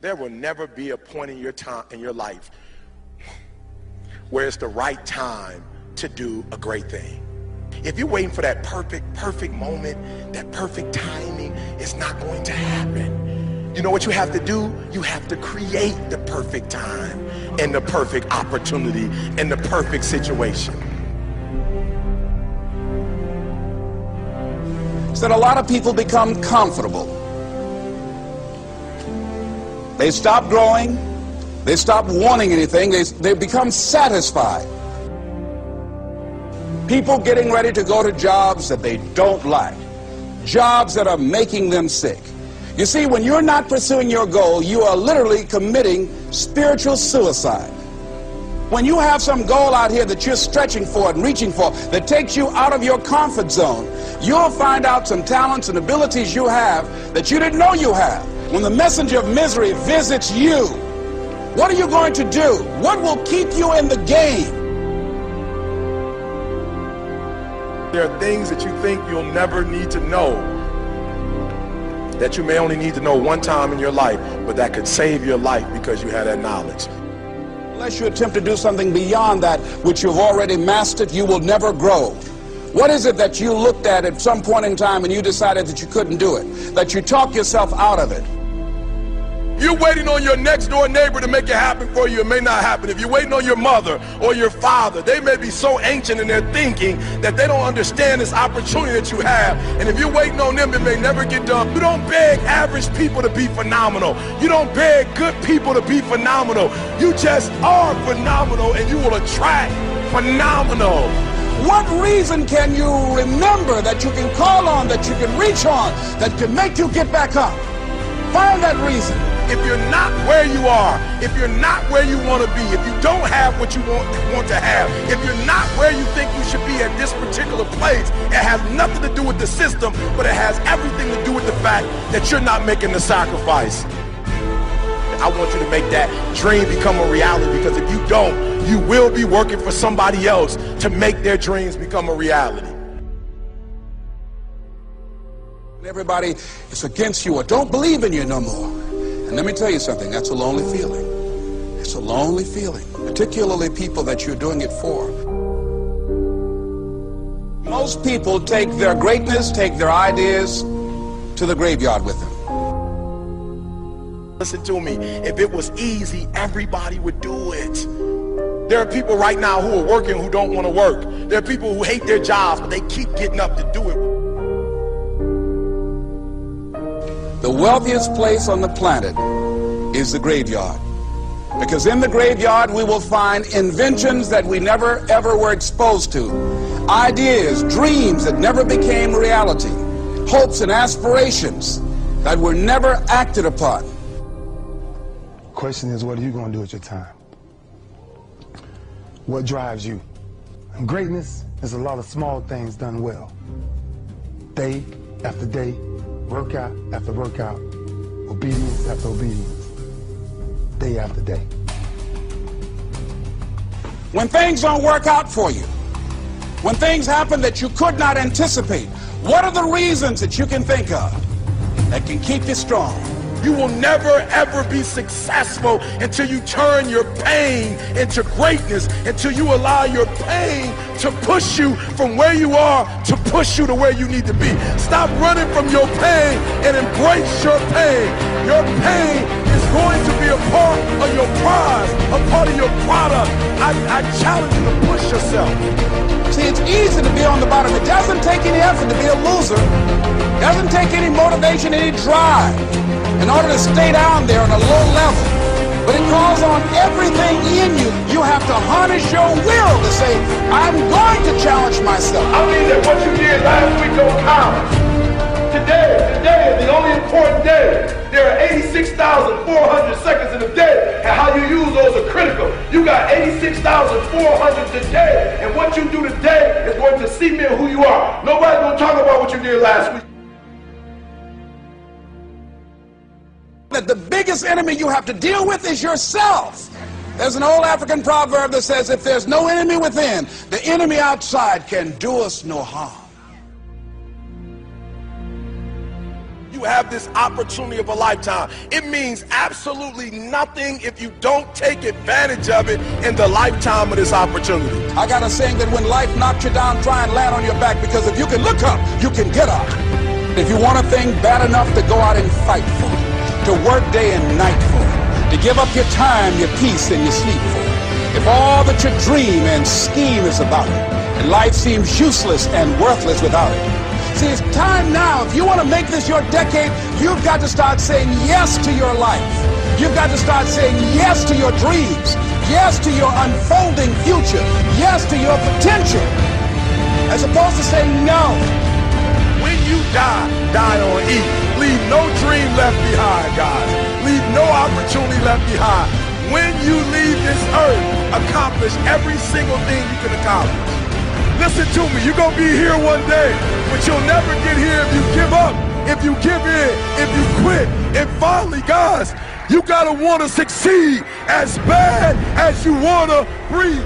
There will never be a point in your life where it's the right time to do a great thing. If you're waiting for that perfect moment, that perfect timing, it's not going to happen. You know what you have to do? You have to create the perfect time and the perfect opportunity and the perfect situation. So that a lot of people become comfortable. They stop growing. They stop wanting anything. They become satisfied. People getting ready to go to jobs that they don't like, jobs that are making them sick. You see, when you're not pursuing your goal, you are literally committing spiritual suicide. When you have some goal out here that you're stretching for and reaching for that takes you out of your comfort zone, you'll find out some talents and abilities you have that you didn't know you have. When the messenger of misery visits you, what are you going to do? What will keep you in the game? There are things that you think you'll never need to know, that you may only need to know one time in your life, but that could save your life because you had that knowledge. Unless you attempt to do something beyond that which you've already mastered, you will never grow. What is it that you looked at some point in time and you decided that you couldn't do it, that you talked yourself out of it? You're waiting on your next door neighbor to make it happen for you. It may not happen. If you're waiting on your mother or your father, they may be so ancient in their thinking that they don't understand this opportunity that you have. And if you're waiting on them, it may never get done. You don't beg average people to be phenomenal. You don't beg good people to be phenomenal. You just are phenomenal, and you will attract phenomenal. What reason can you remember that you can call on, that you can reach on, that can make you get back up? Find that reason. If you're not where you are, if you're not where you want to be, if you don't have what you want to have, if you're not where you think you should be at this particular place, it has nothing to do with the system, but it has everything to do with the fact that you're not making the sacrifice. I want you to make that dream become a reality, because if you don't, you will be working for somebody else to make their dreams become a reality. Everybody is against you or don't believe in you no more. And let me tell you something, that's a lonely feeling. It's a lonely feeling, particularly people that you're doing it for. Most people take their greatness, take their ideas to the graveyard with them. Listen to me, if it was easy, everybody would do it. There are people right now who are working who don't want to work. There are people who hate their jobs, but they keep getting up to do it. The wealthiest place on the planet is the graveyard. Because in the graveyard we will find inventions that we never ever were exposed to. Ideas, dreams that never became reality. Hopes and aspirations that were never acted upon. The question is, what are you going to do with your time? What drives you? And greatness is a lot of small things done well. Day after day, workout after workout, obedience after obedience, day after day. When things don't work out for you, when things happen that you could not anticipate, what are the reasons that you can think of that can keep you strong? You will never ever be successful until you turn your pain into greatness, until you allow your pain to push you from where you are to push you to where you need to be. Stop running from your pain and embrace your pain. Your pain is going to be a part of your prize, a part of your product. I challenge you to push yourself. See, it's easy to be on the bottom. It doesn't take any effort to be a loser. It doesn't take any motivation, any drive in order to stay down there on a low level. But it calls on everything in you. You have to harness your will to say, I'm going to challenge myself. I mean that what you did last week don't count. Today is the only important day. There are 86,400 seconds in a day, and how you use those are critical. You got 86,400 today, and what you do today is going to cement who you are. Nobody's going to talk about what you did last week. That the biggest enemy you have to deal with is yourself. There's an old African proverb that says, if there's no enemy within, the enemy outside can do us no harm. You you have this opportunity of a lifetime. It means absolutely nothing if you don't take advantage of it in the lifetime of this opportunity. I got a saying that when life knocks you down, try and land on your back, because if you can look up, you can get up. If you want a thing bad enough to go out and fight for, to work day and night for, to give up your time, your peace, and your sleep for, if all that you dream and scheme is about it, and life seems useless and worthless without it. See, it's time now. If you want to make this your decade, you've got to start saying yes to your life. You've got to start saying yes to your dreams, yes to your unfolding future, yes to your potential, as opposed to saying no. When you die, die on E. Leave no dream left behind, guys. Leave no opportunity left behind. When you leave this earth, accomplish every single thing you can accomplish. Listen to me, you're going to be here one day, but you'll never get here if you give up, if you give in, if you quit. And finally, guys, you got to want to succeed as bad as you want to breathe.